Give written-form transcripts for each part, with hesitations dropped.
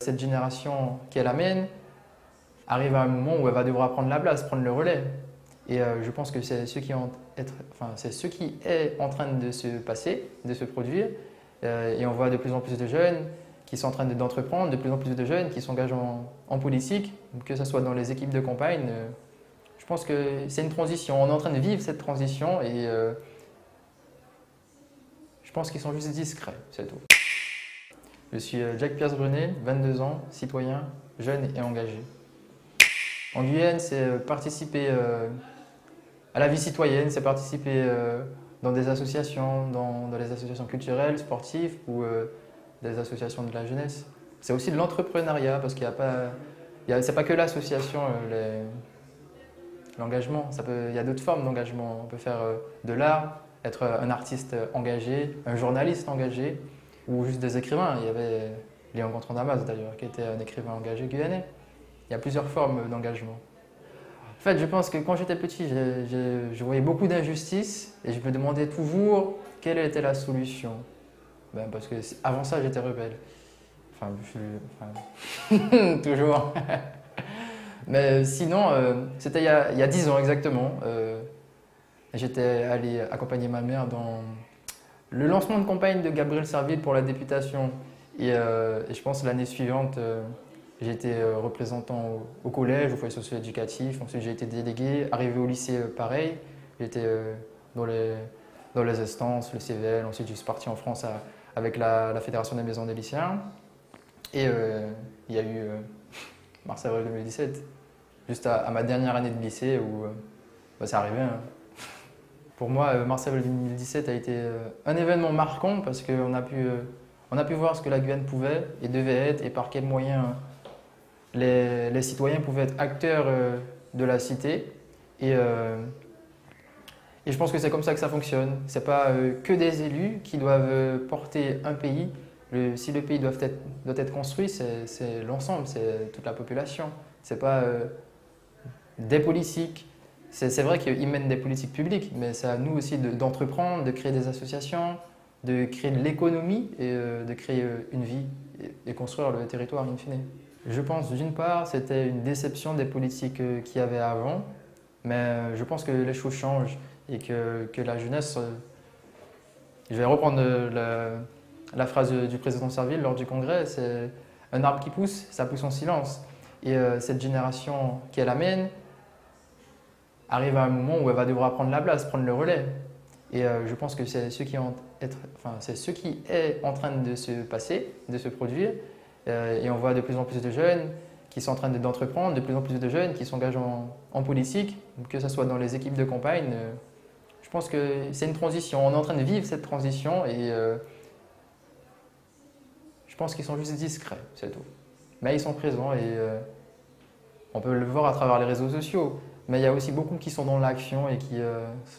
Cette génération qui est la mienne arrive à un moment où elle va devoir prendre la place, prendre le relais. Et je pense que c'est ce qui est en train de se passer, de se produire. Et on voit de plus en plus de jeunes qui sont en train d'entreprendre, de plus en plus de jeunes qui s'engagent en politique, que ce soit dans les équipes de campagne. Je pense que c'est une transition. On est en train de vivre cette transition et je pense qu'ils sont juste discrets, c'est tout. Je suis Jack Pierce Brunet, 22 ans, citoyen, jeune et engagé. En Guyane, c'est participer à la vie citoyenne, c'est participer dans des associations, dans les associations culturelles, sportives ou des associations de la jeunesse. C'est aussi de l'entrepreneuriat parce qu'il n'y a pas, c'est pas que l'association, l'engagement. Il y a d'autres formes d'engagement. On peut faire de l'art, être un artiste engagé, un journaliste engagé ou juste des écrivains. Il y avait Léon Gontran Damas d'ailleurs, qui était un écrivain engagé guyanais. Il y a plusieurs formes d'engagement. En fait, je pense que quand j'étais petit, je voyais beaucoup d'injustices et je me demandais toujours quelle était la solution. Parce que avant ça, j'étais rebelle. Toujours. Mais sinon, c'était il y a 10 ans exactement. J'étais allé accompagner ma mère dans le lancement de campagne de Gabriel Serville pour la députation. Et je pense l'année suivante, j'ai été représentant au collège, au foyer socio-éducatif. Ensuite, j'ai été délégué. Arrivé au lycée, pareil. J'étais dans les instances, le CVL. Ensuite, je suis parti en France avec la Fédération des maisons des lycéens. Et il y a eu mars-avril 2017, juste à ma dernière année de lycée où c'est arrivé. Hein. Pour moi, mars-avril 2017 a été un événement marquant parce qu'on a pu voir ce que la Guyane pouvait et devait être et par quels moyens les citoyens pouvaient être acteurs de la cité. Et je pense que c'est comme ça que ça fonctionne. Ce n'est pas que des élus qui doivent porter un pays. Si le pays doit être construit, c'est l'ensemble, c'est toute la population. Ce n'est pas des politiques. C'est vrai qu'ils mènent des politiques publiques, mais c'est à nous aussi d'entreprendre, de créer des associations, de créer de l'économie et de créer une vie et construire le territoire in fine. Je pense d'une part c'était une déception des politiques qu'il y avait avant, mais je pense que les choses changent et que la jeunesse... je vais reprendre la phrase du président Serville lors du congrès, c'est un arbre qui pousse, ça pousse en silence. Et cette génération qui est la mienne arrive à un moment où elle va devoir prendre la place, prendre le relais. Et je pense que c'est ce qui est en train de se passer, de se produire. Et on voit de plus en plus de jeunes qui sont en train d'entreprendre, de plus en plus de jeunes qui s'engagent en politique, que ce soit dans les équipes de campagne. Je pense que c'est une transition. On est en train de vivre cette transition et je pense qu'ils sont juste discrets, c'est tout. Mais ils sont présents et on peut le voir à travers les réseaux sociaux. Mais il y a aussi beaucoup qui sont dans l'action et qui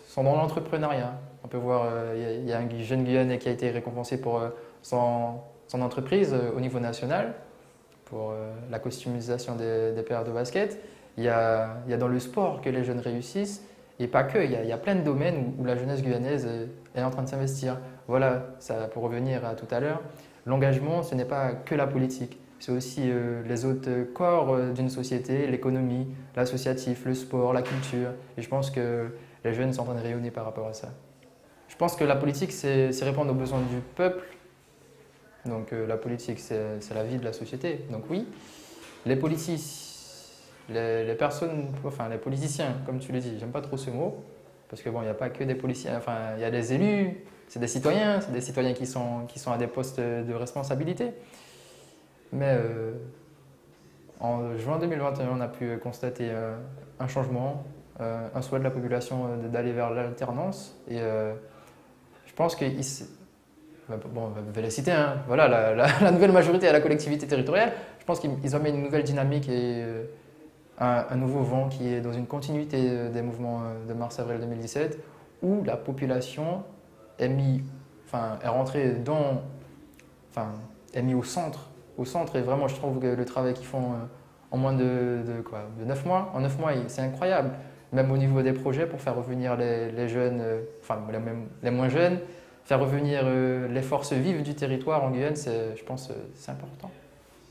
sont dans l'entrepreneuriat. On peut voir, il y a un jeune Guyanais qui a été récompensé pour son entreprise au niveau national, pour la customisation des paires de basket. Il y a dans le sport que les jeunes réussissent. Et pas que, il y a plein de domaines où la jeunesse guyanaise est en train de s'investir. Voilà, ça, pour revenir à tout à l'heure, l'engagement, ce n'est pas que la politique. C'est aussi les autres corps d'une société, l'économie, l'associatif, le sport, la culture. Et je pense que les jeunes sont en train de rayonner par rapport à ça. Je pense que la politique, c'est répondre aux besoins du peuple. Donc la politique, c'est la vie de la société. Donc oui, les politiciens, comme tu le dis, j'aime pas trop ce mot, parce que bon, il n'y a pas que des politiciens, enfin, il y a des élus, c'est des citoyens qui sont à des postes de responsabilité. Mais en juin 2021, on a pu constater un changement, un souhait de la population d'aller vers l'alternance. Et je pense que, bon, je vais les citer, hein, voilà, la nouvelle majorité à la collectivité territoriale, je pense qu'ils amènent une nouvelle dynamique et un nouveau vent qui est dans une continuité des mouvements de mars-avril 2017, où la population est rentrée est mise au centre. Et vraiment, je trouve que le travail qu'ils font en moins de 9 mois, en 9 mois, c'est incroyable. Même au niveau des projets pour faire revenir les jeunes, les moins jeunes, faire revenir les forces vives du territoire en Guyane, je pense c'est important.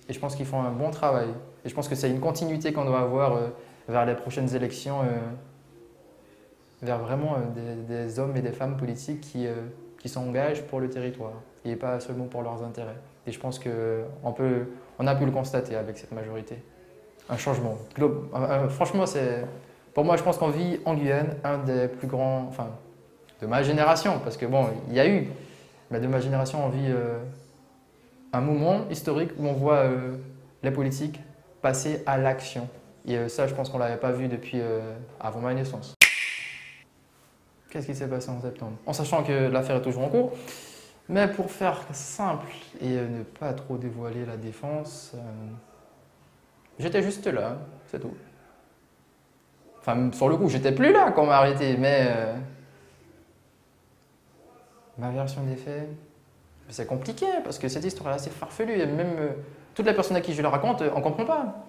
Et je pense qu'ils font un bon travail. Et je pense que c'est une continuité qu'on doit avoir vers les prochaines élections, vers vraiment des hommes et des femmes politiques qui s'engagent pour le territoire et pas seulement pour leurs intérêts. Et je pense on a pu le constater avec cette majorité. Un changement. Franchement, pour moi, je pense qu'on vit en Guyane un des plus grands, enfin, de ma génération, parce que bon, il y a eu, mais de ma génération, on vit un moment historique où on voit les politiques passer à l'action. Et ça, je pense qu'on ne l'avait pas vu depuis avant ma naissance. Qu'est-ce qui s'est passé en septembre? En sachant que l'affaire est toujours en cours. Mais pour faire simple et ne pas trop dévoiler la défense, j'étais juste là, c'est tout. Enfin, sur le coup, j'étais plus là quand on m'a arrêté, mais ma version des faits, c'est compliqué parce que cette histoire est assez farfelue et même toutes les personnes à qui je la raconte, on ne comprend pas.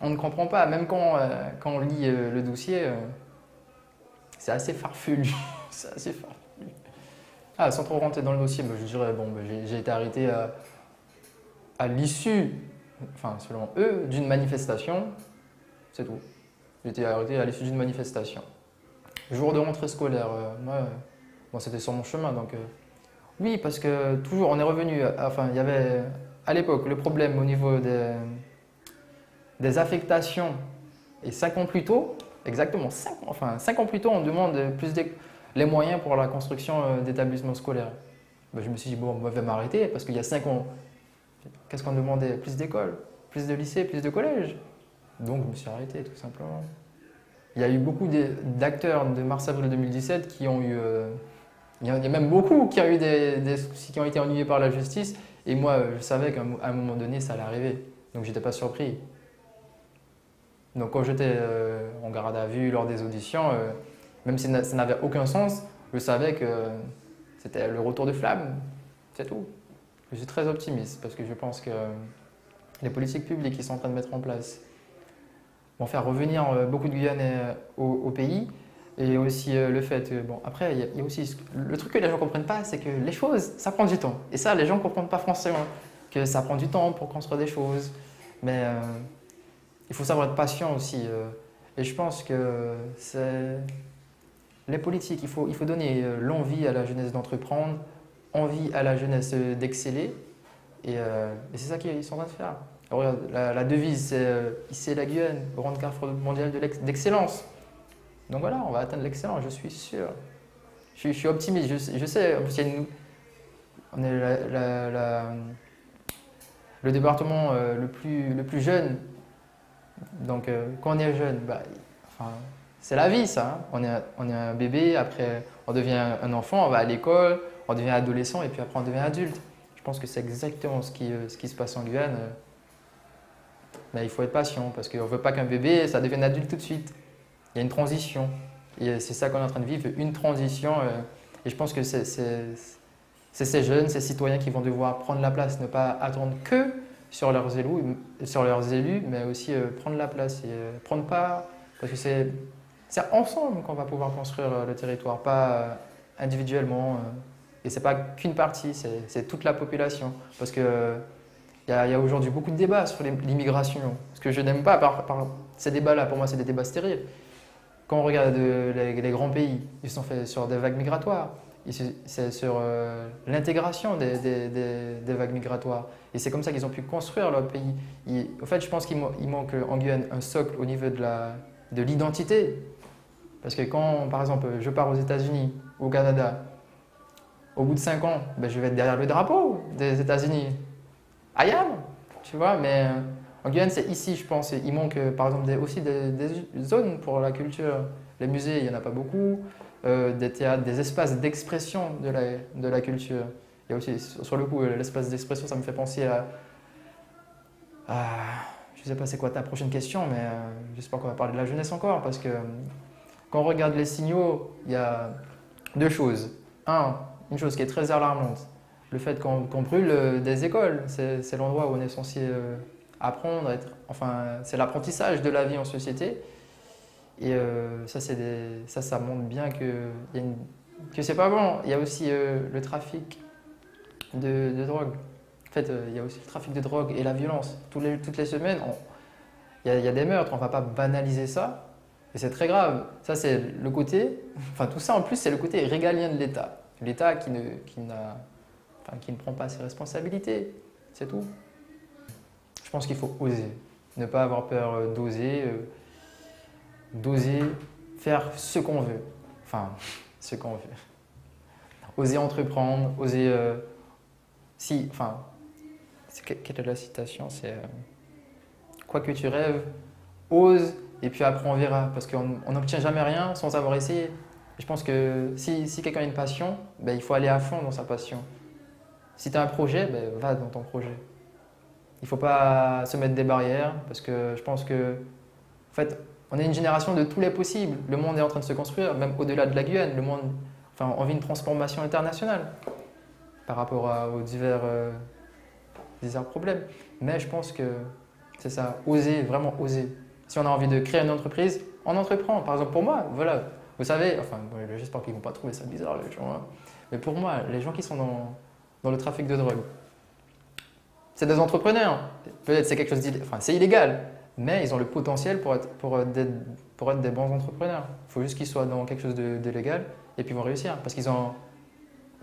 On ne comprend pas, même quand on lit le dossier, c'est assez farfelu. C'est assez farfelu. Ah, sans trop rentrer dans le dossier, je dirais, bon, j'ai été arrêté à l'issue, enfin selon eux, d'une manifestation, c'est tout. J'ai été arrêté à l'issue d'une manifestation. Jour de rentrée scolaire, moi c'était sur mon chemin, donc oui, parce que toujours on est revenu, enfin il y avait à l'époque le problème au niveau des affectations, et 5 ans plus tôt, exactement 5 ans plus tôt, on demande les moyens pour la construction d'établissements scolaires. Je me suis dit, bon, je vais m'arrêter parce qu'il y a 5 ans, qu'est-ce qu'on demandait? Plus d'écoles, plus de lycées, plus de collèges. Donc je me suis arrêté tout simplement. Il y a eu beaucoup d'acteurs de mars-avril 2017 qui ont eu... il y en a même beaucoup qui ont eu des soucis, qui ont été ennuyés par la justice. Et moi, je savais qu'à un moment donné, ça allait arriver. Donc j'étais pas surpris. Donc quand j'étais en garde à vue lors des auditions, même si ça n'avait aucun sens, je savais que c'était le retour de flamme, c'est tout. Je suis très optimiste parce que je pense que les politiques publiques qui sont en train de mettre en place vont faire revenir beaucoup de Guyanais au pays. Et aussi le fait, bon après il y a aussi le truc que les gens ne comprennent pas, c'est que les choses, ça prend du temps. Et ça, les gens ne comprennent pas forcément, que ça prend du temps pour construire des choses. Mais il faut savoir être patient aussi. Et je pense que c'est... Les politiques, il faut donner l'envie à la jeunesse d'entreprendre, envie à la jeunesse d'exceller. Et c'est ça qu'ils sont en train de faire. Alors, regarde, la devise, c'est ici la Guyane, grande carrefour mondiale d'excellence. Donc voilà, on va atteindre l'excellence, je suis sûr. Je suis optimiste, je sais, en plus, on est le département le plus jeune. Donc quand on est jeune, enfin, c'est la vie ça. Hein. On est un bébé, après on devient un enfant, on va à l'école, on devient adolescent et puis après on devient adulte. Je pense que c'est exactement ce qui se passe en Guyane. Mais il faut être patient parce qu'on ne veut pas qu'un bébé ça devienne adulte tout de suite. Il y a une transition. Et c'est ça qu'on est en train de vivre, une transition. Et je pense que c'est ces jeunes, ces citoyens qui vont devoir prendre la place, ne pas attendre que sur leurs élus, mais aussi prendre la place et prendre part. Parce que c'est ensemble qu'on va pouvoir construire le territoire, pas individuellement. Et ce n'est pas qu'une partie, c'est toute la population. Parce qu'il y a aujourd'hui beaucoup de débats sur l'immigration. Ce que je n'aime pas par ces débats-là, pour moi, c'est des débats stériles. Quand on regarde les grands pays, ils sont faits sur des vagues migratoires. C'est sur l'intégration des vagues migratoires. Et c'est comme ça qu'ils ont pu construire leur pays. En fait, je pense qu'il manque en Guyane un socle au niveau de l'identité. Parce que quand, par exemple, je pars aux États-Unis, au Canada, au bout de 5 ans, je vais être derrière le drapeau des États-Unis. I am, tu vois, mais en Guyane, c'est ici, je pense. Il manque, par exemple, aussi des zones pour la culture. Les musées, il n'y en a pas beaucoup. Des théâtres, des espaces d'expression de la culture. Il y a aussi, sur le coup, l'espace d'expression, ça me fait penser je ne sais pas c'est quoi ta prochaine question, mais j'espère qu'on va parler de la jeunesse encore, parce que quand on regarde les signaux, il y a 2 choses. Une chose qui est très alarmante, le fait qu'on brûle des écoles, c'est l'endroit où on est censé apprendre, c'est l'apprentissage de la vie en société. Et ça montre bien que c'est pas bon. Il y a aussi le trafic de drogue. En fait, il y a aussi le trafic de drogue et la violence. Toutes les semaines, il y a des meurtres, on ne va pas banaliser ça. Et c'est très grave. Ça, c'est le côté, enfin tout ça en plus, c'est le côté régalien de l'État. L'État qui ne prend pas ses responsabilités. C'est tout. Je pense qu'il faut oser. Ne pas avoir peur d'oser faire ce qu'on veut. Enfin, ce qu'on veut. Oser entreprendre, oser... quelle est la citation? C'est quoi que tu rêves, ose et puis après on verra. Parce qu'on n'obtient jamais rien sans avoir essayé. Et je pense que si quelqu'un a une passion, ben, il faut aller à fond dans sa passion. Si tu as un projet, ben, va dans ton projet. Il ne faut pas se mettre des barrières parce que je pense que, en fait, on est une génération de tous les possibles. Le monde est en train de se construire, même au-delà de la Guyane. On vit une transformation internationale par rapport aux divers problèmes. Mais je pense que c'est ça, oser, vraiment oser. Si on a envie de créer une entreprise, on entreprend. Par exemple, pour moi, voilà, vous savez, enfin, bon, j'espère qu'ils ne vont pas trouver ça bizarre, les gens, hein. Mais pour moi, les gens qui sont dans le trafic de drogue, c'est des entrepreneurs. Peut-être c'est quelque chose c'est illégal, mais ils ont le potentiel pour être des bons entrepreneurs. Il faut juste qu'ils soient dans quelque chose de légal et puis ils vont réussir. Parce qu'ils ont,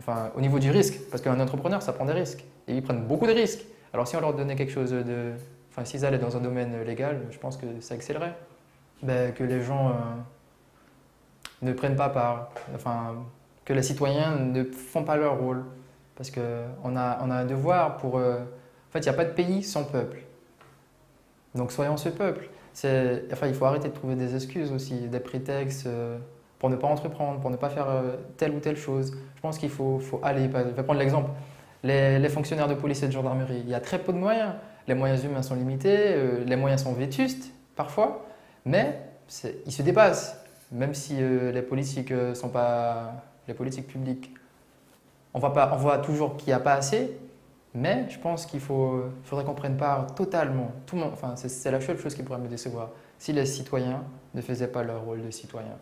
enfin, au niveau du risque, parce qu'un entrepreneur, ça prend des risques. Et ils prennent beaucoup de risques. Alors si on leur donnait quelque chose s'ils allaient dans un domaine légal, je pense que ça accélérerait. Ben, que les gens ne prennent pas part, enfin, que les citoyens ne font pas leur rôle. Parce qu'on a un devoir pour... en fait, il n'y a pas de pays sans peuple. Donc soyons ce peuple. Il faut arrêter de trouver des excuses aussi, des prétextes pour ne pas entreprendre, pour ne pas faire telle ou telle chose. Je pense qu'il faut aller. Je vais prendre l'exemple. Les fonctionnaires de police et de gendarmerie, il y a très peu de moyens. Les moyens humains sont limités, les moyens sont vétustes parfois, mais ils se dépassent. Même si les politiques sont pas les politiques publiques, on voit toujours qu'il n'y a pas assez, mais je pense faudrait qu'on prenne part totalement. Tout le monde, enfin, c'est la seule chose qui pourrait me décevoir si les citoyens ne faisaient pas leur rôle de citoyen.